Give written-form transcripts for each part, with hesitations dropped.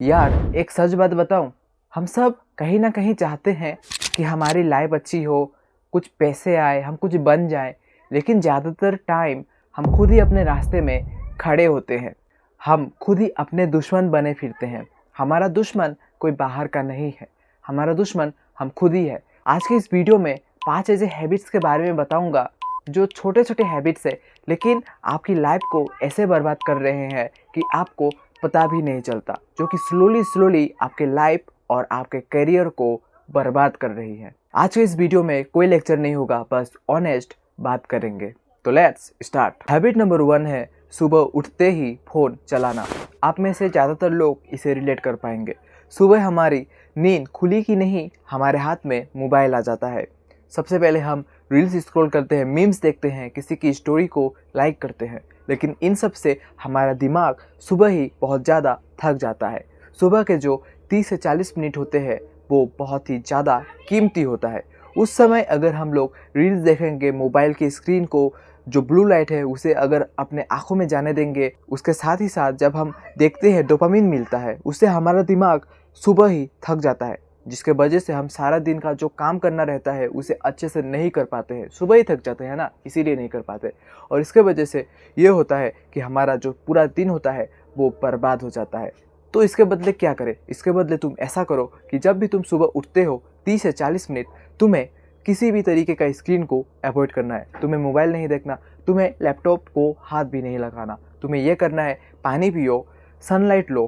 यार एक सच बात बताऊं, हम सब कहीं ना कहीं चाहते हैं कि हमारी लाइफ अच्छी हो, कुछ पैसे आए, हम कुछ बन जाएं। लेकिन ज़्यादातर टाइम हम खुद ही अपने रास्ते में खड़े होते हैं। हम खुद ही अपने दुश्मन बने फिरते हैं। हमारा दुश्मन कोई बाहर का नहीं है, हमारा दुश्मन हम खुद ही है। आज के इस वीडियो में 5 ऐसे हैबिट्स के बारे में बताऊंगा जो छोटे छोटे हैबिट्स है, लेकिन आपकी लाइफ को ऐसे बर्बाद कर रहे हैं कि आपको पता भी नहीं चलता, जो कि स्लोली स्लोली आपके लाइफ और आपके करियर को बर्बाद कर रही है। आज के इस वीडियो में कोई लेक्चर नहीं होगा, बस ऑनेस्ट बात करेंगे। तो लेट्स स्टार्ट। हैबिट नंबर 1 है सुबह उठते ही फ़ोन चलाना। आप में से ज़्यादातर लोग इसे रिलेट कर पाएंगे। सुबह हमारी नींद खुली कि नहीं, हमारे हाथ में मोबाइल आ जाता है। सबसे पहले हम रील्स स्क्रॉल करते हैं, मीम्स देखते हैं, किसी की स्टोरी को लाइक करते हैं। लेकिन इन सब से हमारा दिमाग सुबह ही बहुत ज़्यादा थक जाता है। सुबह के जो 30 से 40 मिनट होते हैं वो बहुत ही ज़्यादा कीमती होता है। उस समय अगर हम लोग रील्स देखेंगे, मोबाइल की स्क्रीन को जो ब्लू लाइट है उसे अगर अपने आँखों में जाने देंगे, उसके साथ ही साथ जब हम देखते हैं डोपामिन मिलता है, उससे हमारा दिमाग सुबह ही थक जाता है, जिसके वजह से हम सारा दिन का जो काम करना रहता है उसे अच्छे से नहीं कर पाते हैं। सुबह ही थक जाते हैं ना, इसीलिए नहीं कर पाते। और इसके वजह से ये होता है कि हमारा जो पूरा दिन होता है वो बर्बाद हो जाता है। तो इसके बदले क्या करें? इसके बदले तुम ऐसा करो कि जब भी तुम सुबह उठते हो 30 से 40 मिनट तुम्हें किसी भी तरीके का स्क्रीन को अवॉइड करना है। तुम्हें मोबाइल नहीं देखना, तुम्हें लैपटॉप को हाथ भी नहीं लगाना। तुम्हें यह करना है, पानी पियो, सनलाइट लो,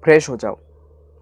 फ्रेश हो जाओ,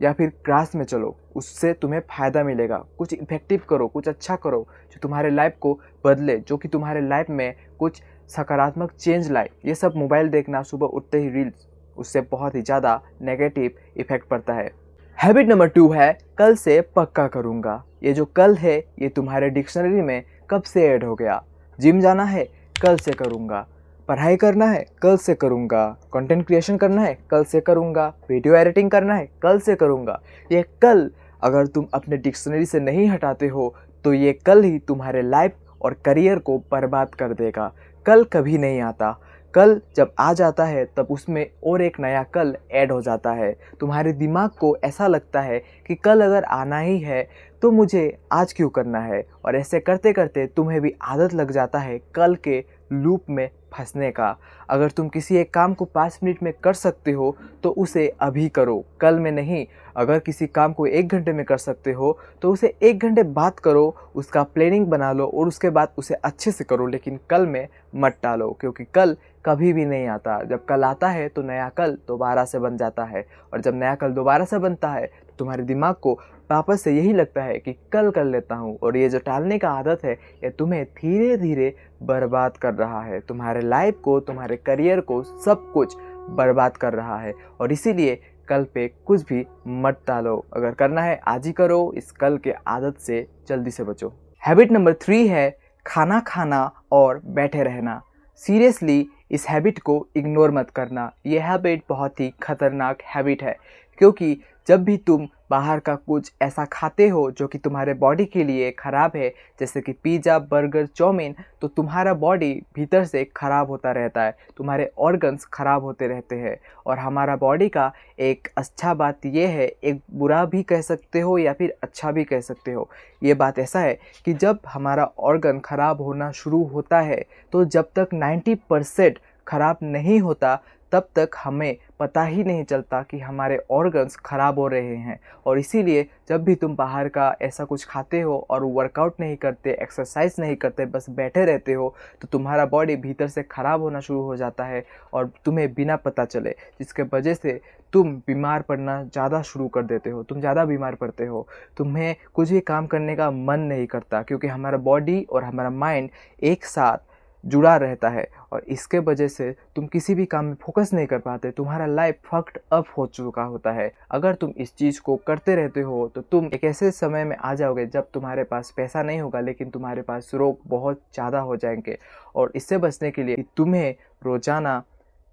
या फिर क्लास में चलो, उससे तुम्हें फ़ायदा मिलेगा। कुछ इफेक्टिव करो, कुछ अच्छा करो जो तुम्हारे लाइफ को बदले, जो कि तुम्हारे लाइफ में कुछ सकारात्मक चेंज लाए। ये सब मोबाइल देखना, सुबह उठते ही रील्स, उससे बहुत ही ज़्यादा नेगेटिव इफेक्ट पड़ता है। हैबिट नंबर 2 है कल से पक्का करूँगा। ये जो कल है ये तुम्हारे डिक्शनरी में कब से ऐड हो गया। जिम जाना है, कल से करूँगा। पढ़ाई करना है, कल से करूँगा। कंटेंट क्रिएशन करना है, कल से करूँगा। वीडियो एडिटिंग करना है, कल से करूँगा। ये कल अगर तुम अपने डिक्शनरी से नहीं हटाते हो तो ये कल ही तुम्हारे लाइफ और करियर को बर्बाद कर देगा। कल कभी नहीं आता। कल जब आ जाता है तब उसमें और एक नया कल ऐड हो जाता है। तुम्हारे दिमाग को ऐसा लगता है कि कल अगर आना ही है तो मुझे आज क्यों करना है, और ऐसे करते करते तुम्हें भी आदत लग जाता है कल के लूप में फंसने का। अगर तुम किसी एक काम को 5 मिनट में कर सकते हो तो उसे अभी करो, कल में नहीं। अगर किसी काम को 1 घंटे में कर सकते हो तो उसे 1 घंटे बाद करो, उसका प्लानिंग बना लो और उसके बाद उसे अच्छे से करो, लेकिन कल में मत टालो, क्योंकि कल कभी भी नहीं आता। जब कल आता है तो नया कल दोबारा से बन जाता है, और जब नया कल दोबारा से बनता है तो तुम्हारे दिमाग को वापस से यही लगता है कि कल कर लेता हूँ। और ये जो टालने का आदत है ये तुम्हें धीरे धीरे बर्बाद कर रहा है। तुम्हारे लाइफ को, तुम्हारे करियर को, सब कुछ बर्बाद कर रहा है। और इसीलिए कल पे कुछ भी मत टालो। अगर करना है आज ही करो, इस कल के आदत से जल्दी से बचो। हैबिट नंबर 3 है खाना खाना और बैठे रहना। सीरियसली इस हैबिट को इग्नोर मत करना। यह हैबिट बहुत ही खतरनाक हैबिट है, क्योंकि जब भी तुम बाहर का कुछ ऐसा खाते हो जो कि तुम्हारे बॉडी के लिए ख़राब है, जैसे कि पिज़्ज़ा, बर्गर, चाउमीन, तो तुम्हारा बॉडी भीतर से ख़राब होता रहता है, तुम्हारे ऑर्गन्स ख़राब होते रहते हैं। और हमारा बॉडी का एक अच्छा बात यह है, एक बुरा भी कह सकते हो या फिर अच्छा भी कह सकते हो। ये बात ऐसा है कि जब हमारा ऑर्गन ख़राब होना शुरू होता है तो जब तक 90% ख़राब नहीं होता तब तक हमें पता ही नहीं चलता कि हमारे ऑर्गन्स ख़राब हो रहे हैं। और इसीलिए जब भी तुम बाहर का ऐसा कुछ खाते हो और वर्कआउट नहीं करते, एक्सरसाइज नहीं करते, बस बैठे रहते हो, तो तुम्हारा बॉडी भीतर से ख़राब होना शुरू हो जाता है और तुम्हें बिना पता चले, जिसके वजह से तुम बीमार पड़ना ज़्यादा शुरू कर देते हो। तुम ज़्यादा बीमार पड़ते हो, तुम्हें कुछ भी काम करने का मन नहीं करता, क्योंकि हमारा बॉडी और हमारा माइंड एक साथ जुड़ा रहता है। और इसके वजह से तुम किसी भी काम में फोकस नहीं कर पाते, तुम्हारा लाइफ फक्ड अप हो चुका होता है। अगर तुम इस चीज़ को करते रहते हो तो तुम एक ऐसे समय में आ जाओगे जब तुम्हारे पास पैसा नहीं होगा, लेकिन तुम्हारे पास रोग बहुत ज़्यादा हो जाएंगे। और इससे बचने के लिए तुम्हें रोज़ाना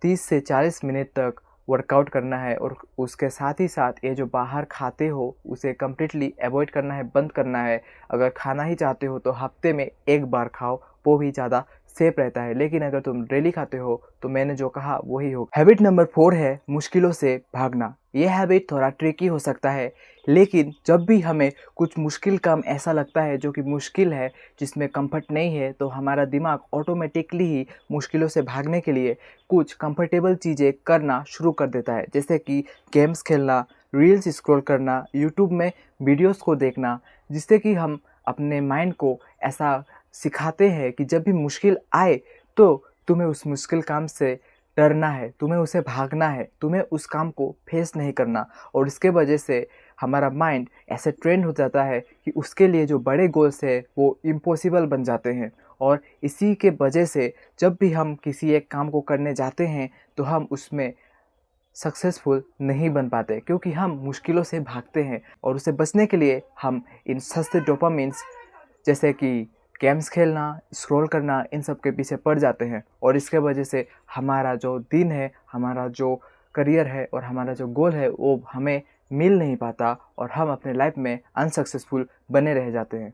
30 से 40 मिनट तक वर्कआउट करना है, और उसके साथ ही साथ ये जो बाहर खाते हो उसे कम्प्लीटली अवॉइड करना है, बंद करना है। अगर खाना ही चाहते हो तो हफ्ते में 1 बार खाओ, वो भी ज़्यादा सेफ रहता है। लेकिन अगर तुम डेली खाते हो तो मैंने जो कहा वही हो। हैबिट नंबर 4 है मुश्किलों से भागना। ये हैबिट थोड़ा ट्रिकी हो सकता है, लेकिन जब भी हमें कुछ मुश्किल काम ऐसा लगता है जो कि मुश्किल है, जिसमें कंफर्ट नहीं है, तो हमारा दिमाग ऑटोमेटिकली ही मुश्किलों से भागने के लिए कुछ कंफर्टेबल चीज़ें करना शुरू कर देता है, जैसे कि गेम्स खेलना, रील्स स्क्रॉल करना, यूट्यूब में वीडियोस को देखना, जिससे कि हम अपने माइंड को ऐसा सिखाते हैं कि जब भी मुश्किल आए तो तुम्हें उस मुश्किल काम से डरना है, तुम्हें उसे भागना है, तुम्हें उस काम को फेस नहीं करना। और इसके वजह से हमारा माइंड ऐसे ट्रेंड हो जाता है कि उसके लिए जो बड़े गोल्स है वो इम्पॉसिबल बन जाते हैं। और इसी के वजह से जब भी हम किसी एक काम को करने जाते हैं तो हम उसमें सक्सेसफुल नहीं बन पाते, क्योंकि हम मुश्किलों से भागते हैं। और उसे बचने के लिए हम इन सस्ते डोपामिन्स जैसे कि गेम्स खेलना, स्क्रॉल करना, इन सब के पीछे पड़ जाते हैं। और इसके वजह से हमारा जो दिन है, हमारा जो करियर है और हमारा जो गोल है वो हमें मिल नहीं पाता और हम अपने लाइफ में अनसक्सेसफुल बने रह जाते हैं।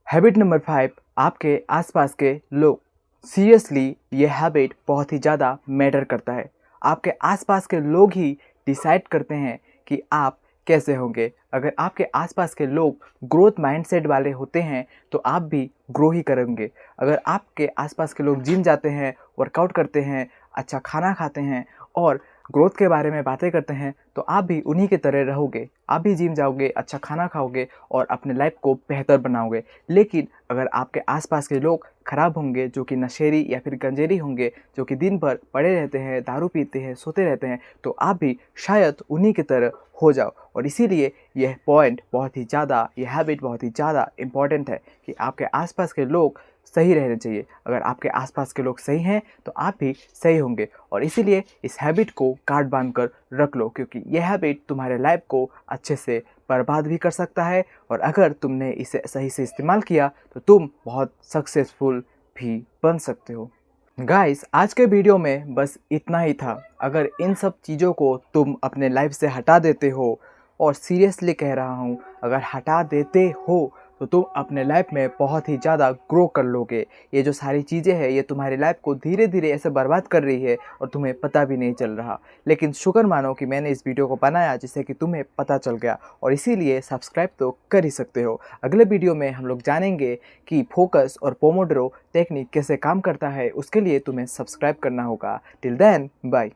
हैबिट नंबर 5, आपके आसपास के लोग। सीरियसली ये हैबिट बहुत ही ज़्यादा मैटर करता है। आपके आसपास के लोग ही डिसाइड करते हैं कि आप कैसे होंगे। अगर आपके आसपास के लोग ग्रोथ माइंडसेट वाले होते हैं तो आप भी ग्रो ही करेंगे। अगर आपके आसपास के लोग जिम जाते हैं, वर्कआउट करते हैं, अच्छा खाना खाते हैं और ग्रोथ के बारे में बातें करते हैं तो आप भी उन्हीं के तरह रहोगे। आप भी जिम जाओगे, अच्छा खाना खाओगे और अपने लाइफ को बेहतर बनाओगे। लेकिन अगर आपके आसपास के लोग ख़राब होंगे, जो कि नशेड़ी या फिर गंजेरी होंगे, जो कि दिन भर पड़े रहते हैं, दारू पीते हैं, सोते रहते हैं, तो आप भी शायद उन्हीं की तरह हो जाओ। और इसीलिए यह पॉइंट बहुत ही ज़्यादा, यह हैबिट बहुत ही ज़्यादा इम्पॉर्टेंट है कि आपके आसपास के लोग सही रहने चाहिए। अगर आपके आसपास के लोग सही हैं तो आप भी सही होंगे। और इसीलिए इस हैबिट को गांठ बांध कर रख लो, क्योंकि यह हैबिट तुम्हारे लाइफ को अच्छे से बर्बाद भी कर सकता है और अगर तुमने इसे सही से इस्तेमाल किया तो तुम बहुत सक्सेसफुल भी बन सकते हो। गाइस, आज के वीडियो में बस इतना ही था। अगर इन सब चीज़ों को तुम अपने लाइफ से हटा देते हो, और सीरियसली कह रहा हूँ, अगर हटा देते हो तो तुम अपने लाइफ में बहुत ही ज़्यादा ग्रो कर लोगे। ये जो सारी चीज़ें हैं ये तुम्हारी लाइफ को धीरे धीरे ऐसे बर्बाद कर रही है और तुम्हें पता भी नहीं चल रहा। लेकिन शुक्र मानो कि मैंने इस वीडियो को बनाया जिससे कि तुम्हें पता चल गया, और इसीलिए सब्सक्राइब तो कर ही सकते हो। अगले वीडियो में हम लोग जानेंगे कि फोकस और पोमोडोरो टेक्निक कैसे काम करता है। उसके लिए तुम्हें सब्सक्राइब करना होगा। Till then, bye.